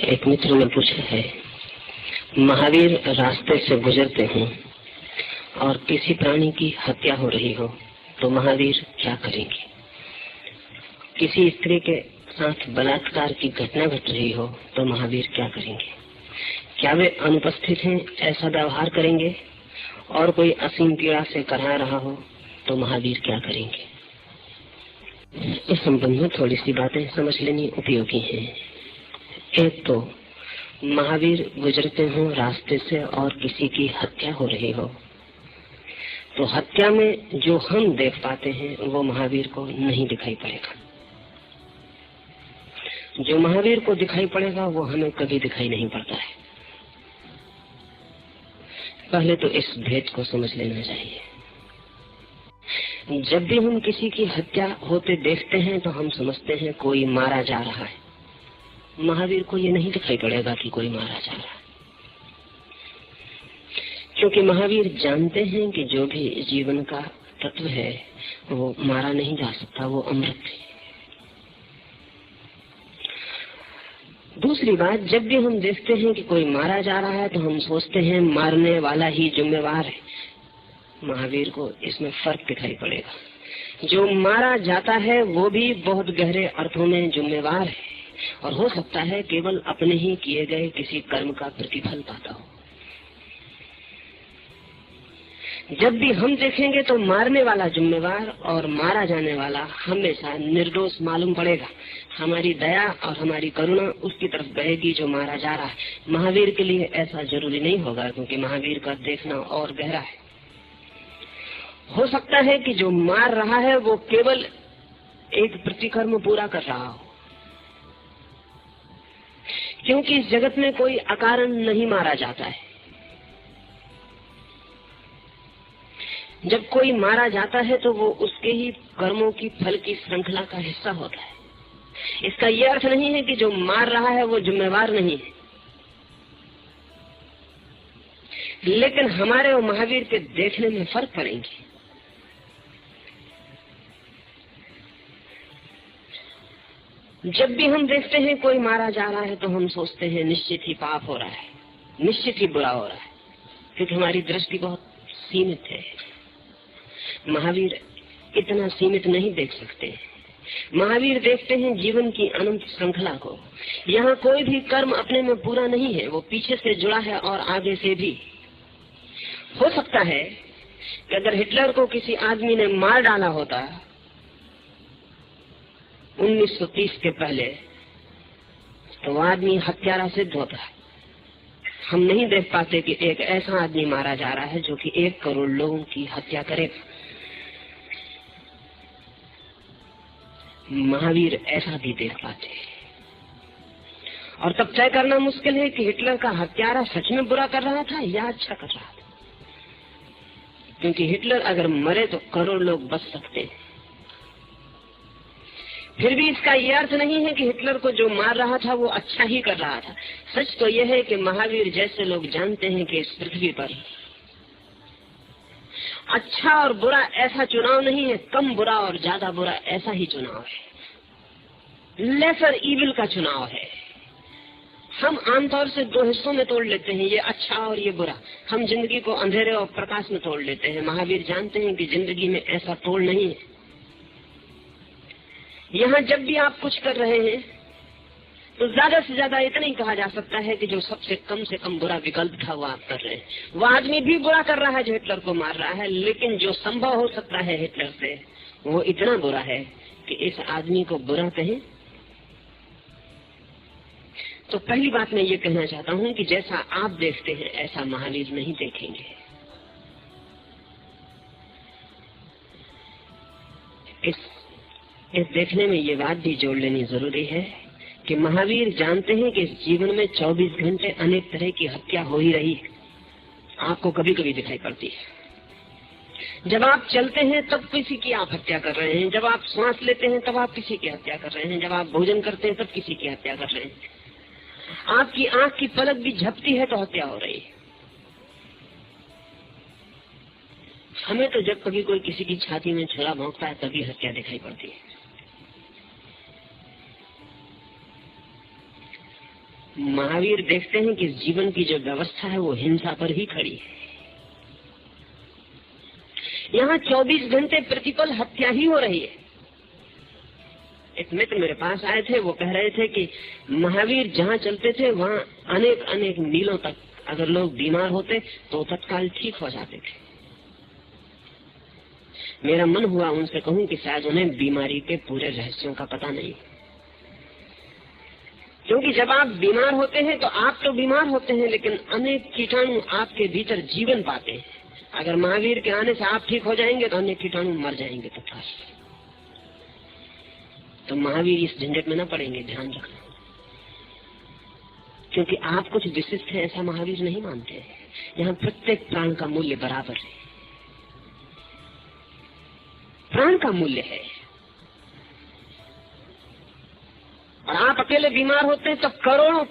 एक मित्र ने पूछा है, महावीर रास्ते से गुजरते हैं और किसी प्राणी की हत्या हो रही हो तो महावीर क्या करेंगे? किसी स्त्री के साथ बलात्कार की घटना घट रही हो तो महावीर क्या करेंगे? क्या वे अनुपस्थित हैं ऐसा व्यवहार करेंगे? और कोई असीम पीड़ा से करा रहा हो तो महावीर क्या करेंगे? इस संबंध में थोड़ी सी बातें समझ लेनी उपयोगी हैं। एक तो महावीर गुजरते हो रास्ते से और किसी की हत्या हो रही हो तो हत्या में जो हम देख पाते हैं वो महावीर को नहीं दिखाई पड़ेगा। जो महावीर को दिखाई पड़ेगा वो हमें कभी दिखाई नहीं पड़ता है। पहले तो इस भेद को समझ लेना चाहिए। जब भी हम किसी की हत्या होते देखते हैं तो हम समझते हैं कोई मारा जा रहा है। महावीर को ये नहीं दिखाई पड़ेगा कि कोई मारा जा रहा है, क्योंकि महावीर जानते हैं कि जो भी जीवन का तत्व है वो मारा नहीं जा सकता, वो अमृत है। दूसरी बात, जब भी हम देखते हैं कि कोई मारा जा रहा है तो हम सोचते हैं मारने वाला ही जिम्मेवार है। महावीर को इसमें फर्क दिखाई पड़ेगा। जो मारा जाता है वो भी बहुत गहरे अर्थों में जिम्मेवार है और हो सकता है केवल अपने ही किए गए किसी कर्म का प्रतिफल पाता हो। जब भी हम देखेंगे तो मारने वाला जिम्मेवार और मारा जाने वाला हमेशा निर्दोष मालूम पड़ेगा। हमारी दया और हमारी करुणा उसकी तरफ बहेगी जो मारा जा रहा है। महावीर के लिए ऐसा जरूरी नहीं होगा, क्योंकि महावीर का देखना और गहरा है। हो सकता है कि जो मार रहा है वो केवल एक प्रतिकर्म पूरा कर रहा हो, क्योंकि इस जगत में कोई अकारण नहीं मारा जाता है। जब कोई मारा जाता है तो वो उसके ही कर्मों की फल की श्रृंखला का हिस्सा होता है। इसका यह अर्थ नहीं है कि जो मार रहा है वो जिम्मेवार नहीं है, लेकिन हमारे और महावीर के देखने में फर्क पड़ेंगे। जब भी हम देखते हैं कोई मारा जा रहा है तो हम सोचते हैं निश्चित ही पाप हो रहा है, निश्चित ही बुरा हो रहा है, क्योंकि हमारी दृष्टि बहुत सीमित है। महावीर इतना सीमित नहीं देख सकते। महावीर देखते हैं जीवन की अनंत श्रृंखला को। यहाँ कोई भी कर्म अपने में पूरा नहीं है, वो पीछे से जुड़ा है और आगे से भी। हो सकता है कि अगर हिटलर को किसी आदमी ने मार डाला होता 1930 के पहले तो वो आदमी हत्यारा सिद्ध होता। हम नहीं देख पाते कि एक ऐसा आदमी मारा जा रहा है जो कि 1 करोड़ लोगों की हत्या करेगा। महावीर ऐसा भी देख पाते और तब तय करना मुश्किल है कि हिटलर का हत्यारा सच में बुरा कर रहा था या अच्छा कर रहा था, क्योंकि हिटलर अगर मरे तो करोड़ लोग बच सकते हैं। फिर भी इसका यह अर्थ नहीं है कि हिटलर को जो मार रहा था वो अच्छा ही कर रहा था। सच तो यह है कि महावीर जैसे लोग जानते हैं कि इस पृथ्वी पर अच्छा और बुरा ऐसा चुनाव नहीं है, कम बुरा और ज्यादा बुरा ऐसा ही चुनाव है। लेसर इविल का चुनाव है। हम आमतौर से 2 हिस्सों में तोड़ लेते हैं, ये अच्छा और ये बुरा। हम जिंदगी को अंधेरे और प्रकाश में तोड़ लेते हैं। महावीर जानते हैं कि जिंदगी में ऐसा तोड़ नहीं है। यहाँ जब भी आप कुछ कर रहे हैं तो ज्यादा से ज्यादा इतना ही कहा जा सकता है कि जो सबसे कम से कम बुरा विकल्प था वो आप कर रहे हैं। वो आदमी भी बुरा कर रहा है जो हिटलर को मार रहा है, लेकिन जो संभव हो सकता है हिटलर से वो इतना बुरा है कि इस आदमी को बुरा कहें। तो पहली बात मैं ये कहना चाहता हूँ कि जैसा आप देखते हैं ऐसा महावीर नहीं देखेंगे। इस देखने में ये बात भी जोड़ लेनी जरूरी है कि महावीर जानते हैं कि इस जीवन में 24 घंटे अनेक तरह की हत्या हो ही रही है। आपको कभी कभी दिखाई पड़ती है। जब आप चलते हैं तब किसी की आप हत्या कर रहे हैं, जब आप सांस लेते हैं तब आप किसी की हत्या कर रहे हैं, जब आप भोजन करते हैं तब किसी की हत्या कर रहे हैं। आपकी आंख की पलक भी झपती है तो हत्या हो रही है। हमें तो जब कभी कोई किसी की छाती में छुरा भोंकता है तभी हत्या दिखाई पड़ती है। महावीर देखते हैं कि जीवन की जो व्यवस्था है वो हिंसा पर ही खड़ी है। यहाँ 24 घंटे प्रतिपल हत्या ही हो रही है। एक मित्र मेरे पास आए थे, वो कह रहे थे कि महावीर जहाँ चलते थे वहाँ अनेक अनेक मीलों तक अगर लोग बीमार होते तो तत्काल ठीक हो जाते थे। मेरा मन हुआ उनसे कहूं कि शायद उन्हें बीमारी के पूरे रहस्यों का पता नहीं, क्योंकि जब आप बीमार होते हैं तो आप तो बीमार होते हैं, लेकिन अनेक कीटाणु आपके भीतर जीवन पाते हैं। अगर महावीर के आने से आप ठीक हो जाएंगे तो अनेक कीटाणु मर जाएंगे तत्काल। तो महावीर इस झंझट में न पड़ेंगे, ध्यान रखना, क्योंकि आप कुछ विशिष्ट है ऐसा महावीर नहीं मानते। यहाँ प्रत्येक प्राण का मूल्य बराबर है, प्राण का मूल्य है। और आप अकेले बीमार होते हैं तो करोड़ों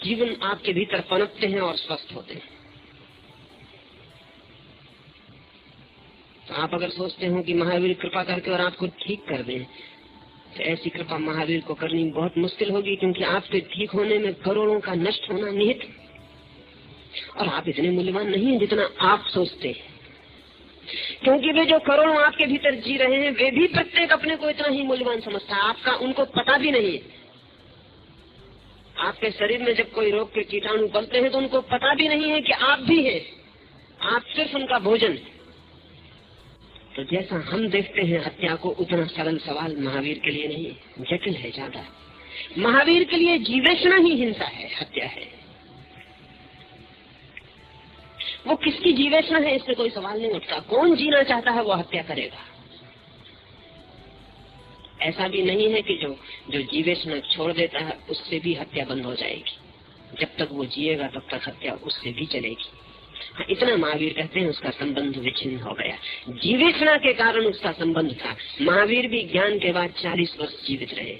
जीवन आपके भीतर पनपते हैं और स्वस्थ होते हैं। तो आप अगर सोचते हो कि महावीर कृपा करके और आपको ठीक कर दें, तो ऐसी कृपा महावीर को करनी बहुत मुश्किल होगी, क्योंकि आपके ठीक होने में करोड़ों का नष्ट होना निहित, और आप इतने मूल्यवान नहीं हैं जितना आप सोचते हैं। क्योंकि वे जो करोड़ों आपके भीतर जी रहे हैं वे भी प्रत्येक अपने को इतना ही मूल्यवान समझता है, आपका उनको पता भी नहीं है। आपके शरीर में जब कोई रोग के कीटाणु पलते हैं तो उनको पता भी नहीं है कि आप भी हैं, आप सिर्फ उनका भोजन। तो जैसा हम देखते हैं हत्या को, उतना सरल सवाल महावीर के लिए नहीं, जटिल है ज्यादा। महावीर के लिए जीवेशना ही हिंसा है, हत्या है। वो किसकी जीवेशना है इससे कोई सवाल नहीं उठता। कौन जीना चाहता है वो हत्या करेगा। ऐसा भी नहीं है कि जो जीवेशना छोड़ देता है उससे भी हत्या बंद हो जाएगी। जब तक वो जिएगा तब तक हत्या उससे भी चलेगी। हाँ, इतना महावीर कहते हैं उसका संबंध विच्छिन्न हो गया। जीवेशना के कारण उसका संबंध था। महावीर भी ज्ञान के बाद 40 वर्ष जीवित रहे।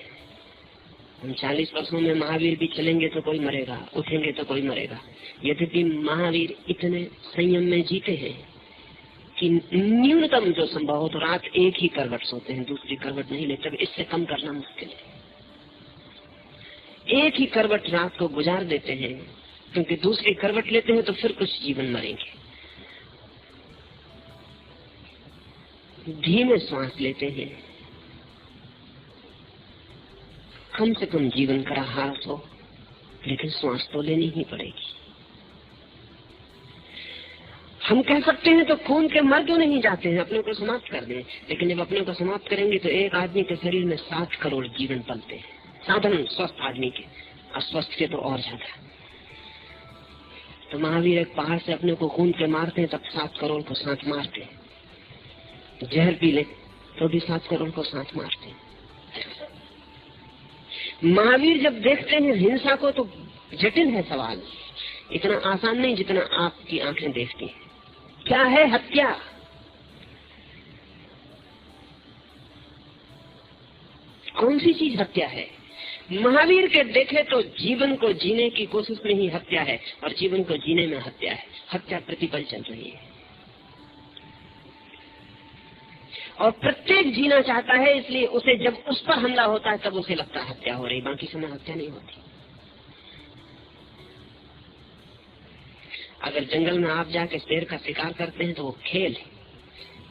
उन 40 वर्षों में महावीर भी चलेंगे तो कोई मरेगा, उठेंगे तो कोई मरेगा। यद्यपि महावीर इतने संयम में जीते हैं कि न्यूनतम जो संभव हो तो रात एक ही करवट सोते हैं, दूसरी करवट नहीं लेते। इससे कम करना मुश्किल है। एक ही करवट रात को गुजार देते हैं, क्योंकि दूसरी करवट लेते हैं तो फिर कुछ जीवन मरेंगे। धीमे श्वास लेते हैं, कम से कम जीवन का हाथ हो, लेकिन श्वास तो लेनी ही पड़ेगी। हम कह सकते हैं तो खून के मर क्यों नहीं जाते हैं, अपने को समाप्त कर दें। लेकिन जब अपने को समाप्त करेंगे तो एक आदमी के शरीर में 7 करोड़ जीवन पलते हैं, साधारण स्वस्थ आदमी के, अस्वस्थ के तो और ज्यादा। तो महावीर एक पहाड़ से अपने को खून के मारते हैं तब 7 करोड़ को साथ मारते हैं। जहर पी ले तो भी 7 करोड़ को साथ मारते हैं। महावीर जब देखते हैं हिंसा को तो जटिल है सवाल, इतना आसान नहीं जितना आपकी आंखें देखती हैं। क्या है हत्या? कौन सी चीज हत्या है? महावीर के देखे तो जीवन को जीने की कोशिश में ही हत्या है, और जीवन को जीने में हत्या है। हत्या प्रतिपल चल रही है, और प्रत्येक जीना चाहता है, इसलिए उसे जब उस पर हमला होता है तब उसे लगता है हत्या हो रही, बाकी समय हत्या नहीं होती। अगर जंगल में आप जाके शेर का शिकार करते हैं तो वो खेल है,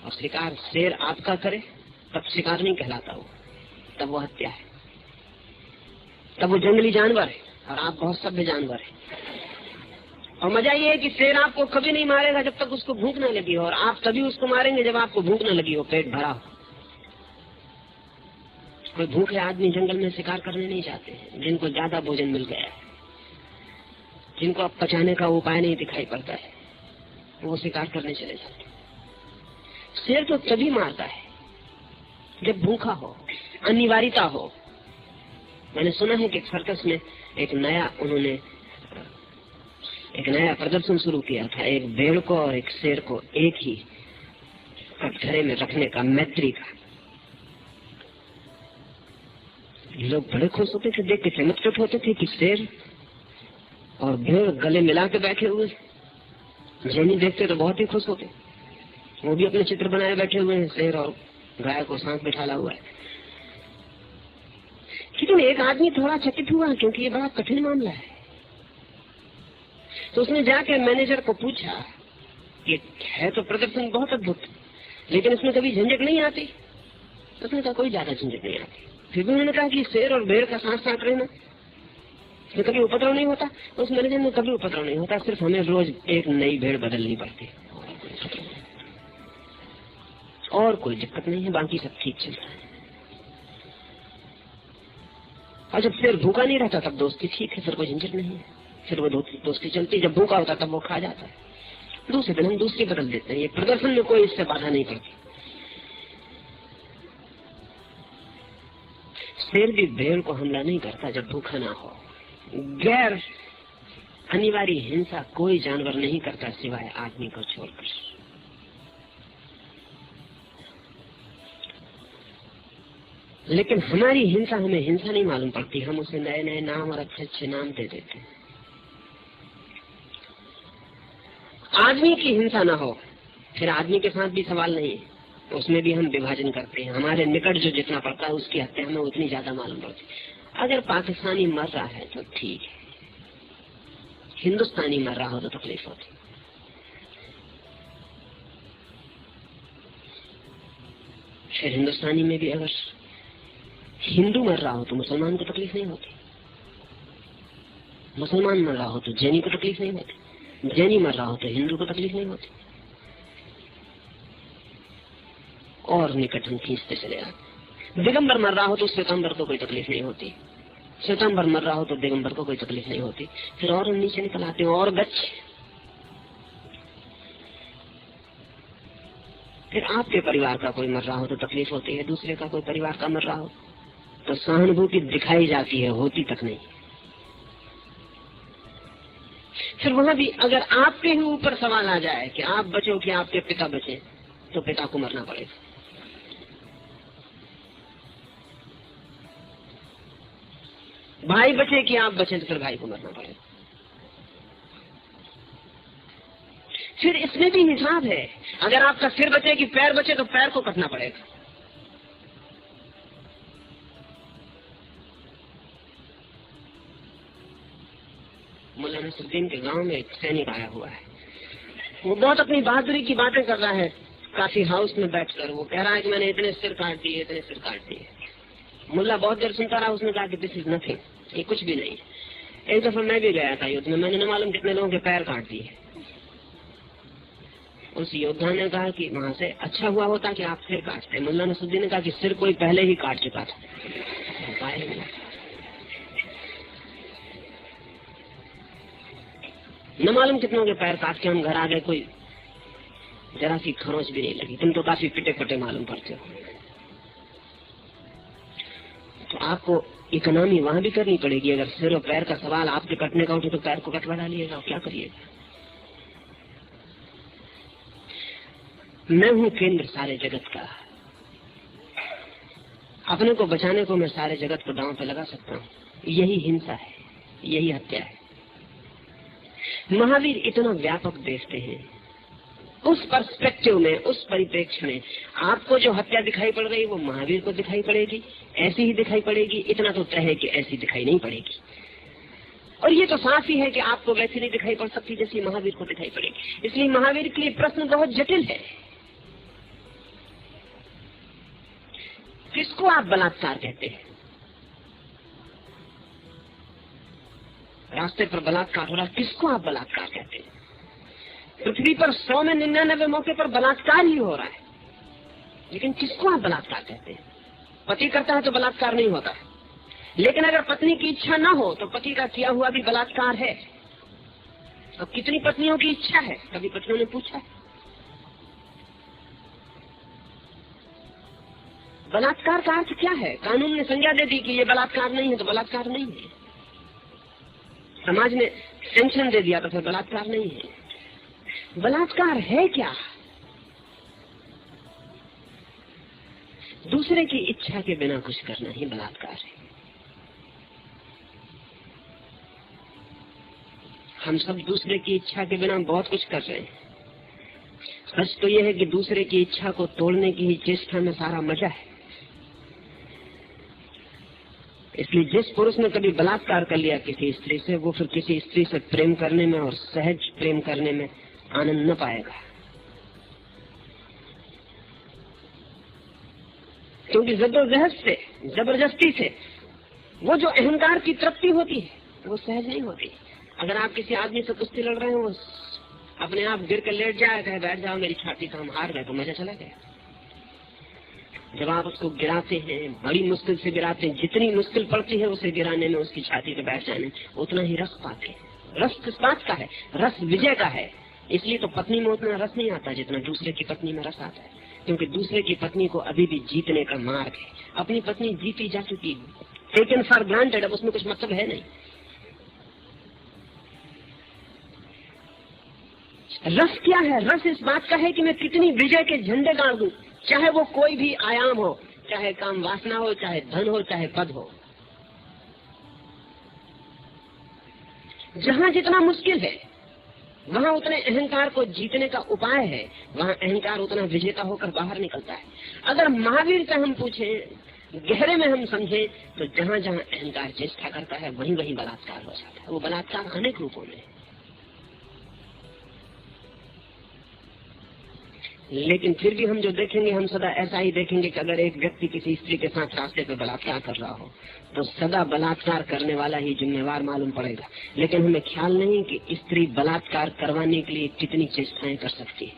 और शिकार शेर आपका करे तब शिकार नहीं कहलाता, वो तब वो हत्या है। तब वो जंगली जानवर है और आप बहुत सभ्य जानवर है। और मजा ये है कि शेर आपको कभी नहीं मारेगा जब तक उसको भूख न लगी हो, और आप तभी उसको मारेंगे जब आपको भूख न लगी हो, पेट भरा हो। कोई भूखे आदमी जंगल में शिकार करने नहीं जाते हैं, जिनको ज्यादा भोजन मिल गया है, जिनको अब पचाने का उपाय नहीं दिखाई पड़ता है, वो शिकार करने चले जाते हैं। शेर तो तभी मारता है जब भूखा हो, अनिवार्यता हो। मैंने सुना है कि सर्कस में एक नया प्रदर्शन शुरू किया था, एक भेड़ को और एक शेर को एक ही कटघरे में रखने का, मैत्री का। लोग बड़े खुश होते थे, देख के चमत्कृत होते थे कि शेर और भेड़ गले मिला के बैठे हुए। जैनी देखते तो बहुत ही खुश होते, वो भी अपने चित्र बनाए बैठे हुए हैं, शेर और गाय को साथ बिठाला हुआ है। लेकिन एक आदमी थोड़ा चकित हुआ क्योंकि ये बड़ा कठिन मामला है। तो उसने जाके मैनेजर को पूछा कि है तो प्रदर्शन बहुत अद्भुत, लेकिन इसमें कभी झंझट नहीं आती? तो उसने कहा कोई ज्यादा झंझट नहीं आती। फिर भी उन्होंने कहा कि शेर और भेड़ का साथ साथ रहना, इसमें कभी उपद्रव नहीं होता? उस मैनेजर में कभी उपद्रव नहीं होता, सिर्फ हमें रोज एक नई भेड़ बदलनी पड़ती, और कोई दिक्कत नहीं है, बाकी सब ठीक चलता है। और जब शेर भूखा नहीं रहता तब दोस्ती ठीक है, फिर कोई झंझट नहीं है, फिर वो दोस्ती चलती। जब भूखा होता तब वो खा जाता है, दूसरे दिन हम दूसरी बदल देते हैं। ये प्रदर्शन में कोई इससे बाधा नहीं पड़ती। शेर भी भेड़ को हमला नहीं करता जब भूखा ना हो। गैर अनिवार्य हिंसा कोई जानवर नहीं करता सिवाय आदमी को छोड़कर। लेकिन हमारी हिंसा हमें हिंसा नहीं मालूम पड़ती, हम उसे नए नए नाम और अच्छे अच्छे नाम दे देते हैं। आदमी की हिंसा ना हो, फिर आदमी के साथ भी सवाल नहीं है, उसमें भी हम विभाजन करते हैं। हमारे निकट जो जितना पड़ता है उसकी हत्या हमें उतनी ज्यादा मालूम पड़ती है। अगर पाकिस्तानी मर रहा है तो ठीक है, हिंदुस्तानी मर रहा हो तो तकलीफ होती। फिर हिंदुस्तानी में भी अगर हिंदू मर रहा हो तो मुसलमान को तकलीफ नहीं होती, मुसलमान मर रहा हो तो जैनी को तकलीफ नहीं होती, जैनी मर रहा हो तो हिंदू को तकलीफ नहीं होती, और निकट हम खींचते चले आते। दिगंबर मर रहा हो तो श्वेतांबर को कोई तकलीफ नहीं होती, श्वेतांबर मर रहा हो तो दिगंबर को कोई तकलीफ नहीं होती, फिर और हम नीचे निकल आते हैं और गच्छ। फिर आपके परिवार का कोई मर रहा हो तो तकलीफ होती है, दूसरे का कोई परिवार का मर रहा हो तो सहानुभूति दिखाई जाती है, होती तक नहीं। फिर वहां भी अगर आपके ही ऊपर सवाल आ जाए कि आप बचो कि आपके पिता बचे, तो पिता को मरना पड़ेगा। भाई बचे कि आप बचे तो फिर भाई को मरना पड़ेगा। फिर इसमें भी हिसाब है, अगर आपका सिर बचे कि पैर बचे तो पैर को कटना पड़ेगा। मुल्ला नसरुद्दीन के गांव में एक सैनिक आया हुआ है, वो बहुत अपनी बहादुरी की बातें कर रहा है काफी हाउस में बैठकर। वो कह रहा है कि मैंने इतने सिर काट दिए, इतने सिर काट दिए। मुल्ला बहुत देर सुनता रहा, उसने कहा कि दिस इज नथिंग, ये कुछ भी नहीं। एक दफा मैं भी गया था युद्ध में, मैंने न मालूम कितने लोगों के पैर काट दिए। उस योद्धा ने कहा कि वहां से अच्छा हुआ होता कि आप सिर काटते। मुल्ला नसरुद्दीन ने कहा कि सिर कोई पहले ही काट चुका था। न मालूम कितनों के पैर काट के हम घर आ गए, कोई जरा सी खरोच भी नहीं लगी। तुम तो काफी पिटे पटे मालूम पड़ते हो। तो आपको इकोनॉमी वहां भी करनी पड़ेगी। अगर सिर और पैर का सवाल आपके कटने का उठे तो पैर को कटवा डालिएगा, क्या करिएगा। मैं हूं केंद्र सारे जगत का, अपने को बचाने को मैं सारे जगत को दांव पे लगा सकता हूँ। यही हिंसा है, यही हत्या है। महावीर इतना व्यापक देखते हैं, उस पर्सपेक्टिव में, उस परिप्रेक्ष्य में आपको जो हत्या दिखाई पड़ रही है वो महावीर को दिखाई पड़ेगी, ऐसी ही दिखाई पड़ेगी। इतना तो तय है कि ऐसी दिखाई नहीं पड़ेगी। और ये तो साफ ही है कि आपको वैसी नहीं दिखाई पड़ सकती जैसी महावीर को दिखाई पड़ेगी। इसलिए महावीर के लिए प्रश्न बहुत जटिल है। किसको आप बलात्कार कहते हैं? रास्ते पर बलात्कार हो रहा, किसको आप बलात्कार कहते हैं? पृथ्वी पर 100 में 99 मौके पर बलात्कार ही हो रहा है, लेकिन किसको आप बलात्कार कहते हैं? पति करता है तो बलात्कार नहीं होता है, लेकिन अगर पत्नी की इच्छा ना हो तो पति का किया हुआ भी बलात्कार है। अब कितनी पत्नियों की इच्छा है, कभी पत्नियों ने पूछा है? बलात्कार का अर्थ क्या है? कानून ने संज्ञा दे दी कि ये बलात्कार नहीं है तो बलात्कार नहीं है। समाज ने सेंक्शन दे दिया तो फिर बलात्कार नहीं है। बलात्कार है क्या? दूसरे की इच्छा के बिना कुछ करना ही बलात्कार है। हम सब दूसरे की इच्छा के बिना बहुत कुछ कर रहे हैं। सच तो यह है कि दूसरे की इच्छा को तोड़ने की ही चेष्टा में सारा मजा है। इसलिए जिस पुरुष ने कभी बलात्कार कर लिया किसी स्त्री से, वो फिर किसी स्त्री से प्रेम करने में और सहज प्रेम करने में आनंद न पाएगा, क्योंकि जबरदस्ती से वो जो अहंकार की तृप्ति होती है वो सहज नहीं होती। अगर आप किसी आदमी से कुश्ती लड़ रहे हैं, वो अपने आप गिर कर लेट जाए, कहे बैठ जाओ मेरी छाती तो हम हार गए, तो मजा चला गया। जब आप उसको गिराते हैं, बड़ी मुश्किल से गिराते हैं, जितनी मुश्किल पड़ती है उसे गिराने में, उसकी छाती पे बैठ जाने, उतना ही रस पाते हैं। रस किस बात का है? रस विजय का है। इसलिए तो पत्नी में उतना रस नहीं आता जितना दूसरे की पत्नी में रस आता है, क्योंकि दूसरे की पत्नी को अभी भी जीतने का मार्ग है। अपनी पत्नी जीती जा चुकी, टेकन फॉर ग्रांटेड, अब उसमें कुछ मतलब है नहीं। रस क्या है? रस इस बात का है कि मैं कितनी विजय के झंडे गाड़ दूं, चाहे वो कोई भी आयाम हो, चाहे काम वासना हो, चाहे धन हो, चाहे पद हो। जहां जितना मुश्किल है वहां उतने अहंकार को जीतने का उपाय है, वहां अहंकार उतना विजेता होकर बाहर निकलता है। अगर महावीर से हम पूछें, गहरे में हम समझे, तो जहां जहां अहंकार चेष्टा करता है वहीं वहीं बलात्कार हो जाता है। वो बलात्कार अनेक रूपों में, लेकिन फिर भी हम जो देखेंगे, हम सदा ऐसा ही देखेंगे कि अगर एक व्यक्ति किसी स्त्री के साथ रास्ते पे बलात्कार कर रहा हो तो सदा बलात्कार करने वाला ही जिम्मेवार मालूम पड़ेगा। लेकिन हमें ख्याल नहीं कि स्त्री बलात्कार करवाने के लिए कितनी चेष्टाएं कर सकती है,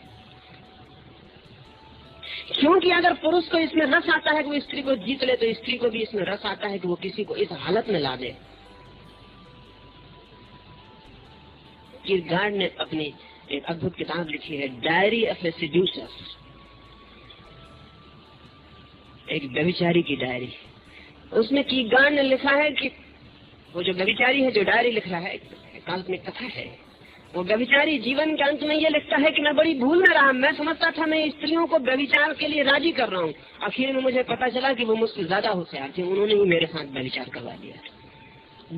क्योंकि अगर पुरुष को इसमें रस आता है कि वो स्त्री को जीत ले, तो स्त्री को भी इसमें रस आता है कि वो किसी को इस हालत में ला दे। किरगार्ड ने अपनी एक अद्भुत किताब लिखी है, डायरी ऑफ ए सेड्यूसर, एक व्यभिचारी की डायरी। उसमें किरगार्ड ने लिखा है कि वो जो व्यभिचारी है, जो डायरी लिख रहा है, काल्पनिक कथा है, वो व्यभिचारी जीवन के अंत में ये लिखता है कि मैं बड़ी भूल में रहा, मैं समझता था मैं स्त्रियों को व्यभिचार के लिए राजी कर रहा हूँ, आखिर में मुझे पता चला कि वो मुझसे ज्यादा होशियार थे, उन्होंने ही मेरे साथ व्यभिचार करवा दिया।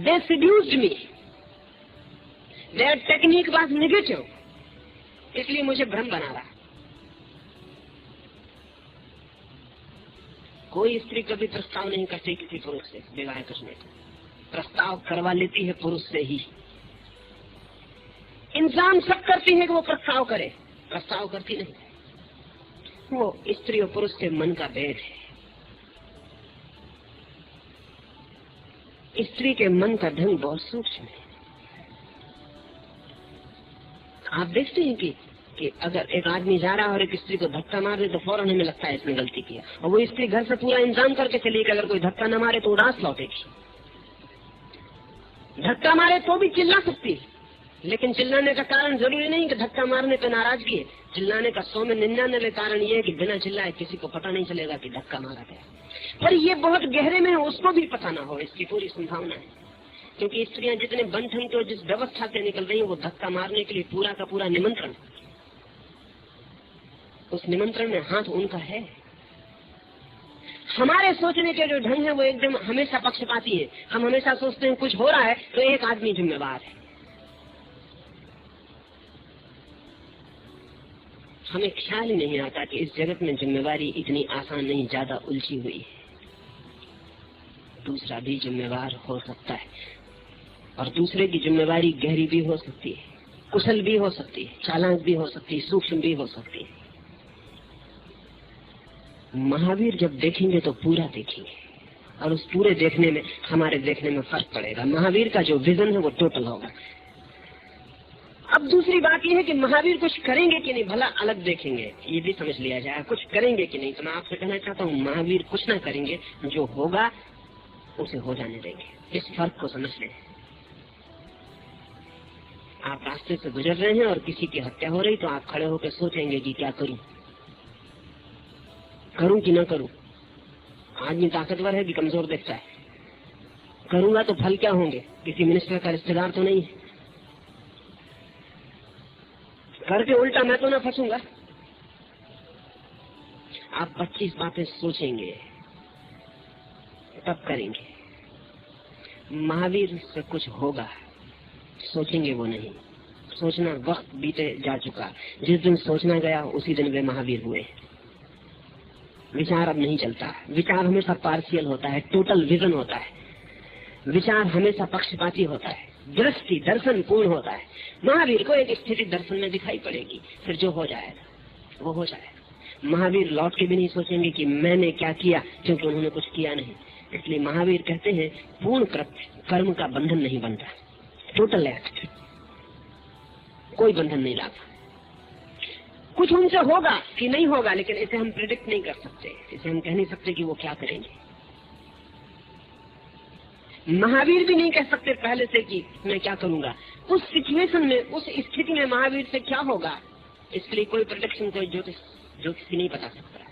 They seduced me, their technique was negative, इसलिए मुझे भ्रम बना रहा। कोई स्त्री कभी प्रस्ताव नहीं करती किसी पुरुष से विवाह करने का, प्रस्ताव करवा लेती है पुरुष से ही। इंसान सब करती है कि वो प्रस्ताव करे, प्रस्ताव करती नहीं। वो स्त्री और पुरुष के मन का भेद है। स्त्री के मन का ढंग बहुत सूक्ष्म है। आप देखते हैं कि अगर एक आदमी जा रहा है और एक स्त्री को धक्का मार दे तो फौरन हमें लगता है इसने गलती किया, और वो स्त्री घर से पूरा इंतजाम करके चली कि अगर कोई धक्का न मारे तो उदास लौटेगी। धक्का मारे तो भी चिल्ला सकती है, लेकिन चिल्लाने का कारण जरूरी नहीं कि धक्का मारने पर नाराजगी है। चिल्लाने का 100 में 99 कारण ये है कि बिना चिल्लाए किसी को पता नहीं चलेगा कि धक्का मारा गया। पर ये बहुत गहरे में है, उसको भी पता ना हो, इसकी पूरी संभावना है। क्योंकि स्त्रियां जितने बंधन के और जिस व्यवस्था से निकल रही है, वो धक्का मारने के लिए पूरा का पूरा निमंत्रण, उस निमंत्रण में हाथ उनका है। हमारे सोचने के जो ढंग है वो एकदम हमेशा पक्षपाती है। हम हमेशा सोचते हैं कुछ हो रहा है तो एक आदमी जिम्मेवार है। हमें ख्याल ही नहीं आता कि इस जगत में जिम्मेवारी इतनी आसान नहीं, ज्यादा उलझी हुई है। दूसरा भी जिम्मेवार हो सकता है, और दूसरे की जिम्मेवारी गहरी भी हो सकती है, कुशल भी हो सकती है, चालाक भी हो सकती है, सूक्ष्म भी हो सकती है। महावीर जब देखेंगे तो पूरा देखेंगे, और उस पूरे देखने में हमारे देखने में फर्क पड़ेगा। महावीर का जो विजन है वो टोटल होगा। अब दूसरी बात यह है कि महावीर कुछ करेंगे कि नहीं, भला अलग देखेंगे, ये भी समझ लिया जाए। कुछ करेंगे कि नहीं, तो मैं आपसे कहना चाहता हूँ महावीर कुछ ना करेंगे, जो होगा उसे हो जाने देंगे। इस फर्क को समझ लें। आप रास्ते से गुजर रहे हैं और किसी की हत्या हो रही, तो आप खड़े होकर सोचेंगे कि क्या करूं, करूं कि ना करूं। आदमी ताकतवर है कि कमजोर दिखता है, करूंगा तो फल क्या होंगे, किसी मिनिस्टर का रिश्तेदार तो नहीं है, करके उल्टा मैं तो ना फंसूंगा। आप 25 बातें सोचेंगे, तब करेंगे। महावीर से कुछ होगा, सोचेंगे वो नहीं। सोचना वक्त बीते जा चुका, जिस दिन सोचना गया उसी दिन वे महावीर हुए। विचार अब नहीं चलता, विचार हमेशा पार्शियल होता है, टोटल विजन होता है। विचार हमेशा पक्षपाती होता है, दृष्टि दर्शन पूर्ण होता है। महावीर को एक स्थिति दर्शन में दिखाई पड़ेगी, फिर जो हो जाएगा वो हो जाएगा। महावीर लौट के भी नहीं सोचेंगे कि मैंने क्या किया, क्योंकि उन्होंने कुछ किया नहीं। इसलिए महावीर कहते हैं पूर्ण कर्म का बंधन नहीं बनता, टोटल एक्ट, कोई बंधन नहीं लाता। कुछ उनसे होगा कि नहीं होगा, लेकिन इसे हम प्रिडिक्ट नहीं कर सकते, इसे हम कह नहीं सकते कि वो क्या करेंगे। महावीर भी नहीं कह सकते पहले से कि मैं क्या करूंगा। उस सिचुएशन में, उस स्थिति में महावीर से क्या होगा, इसके लिए कोई प्रोटेक्शन, कोई ज्योतिषी नहीं बता सकता।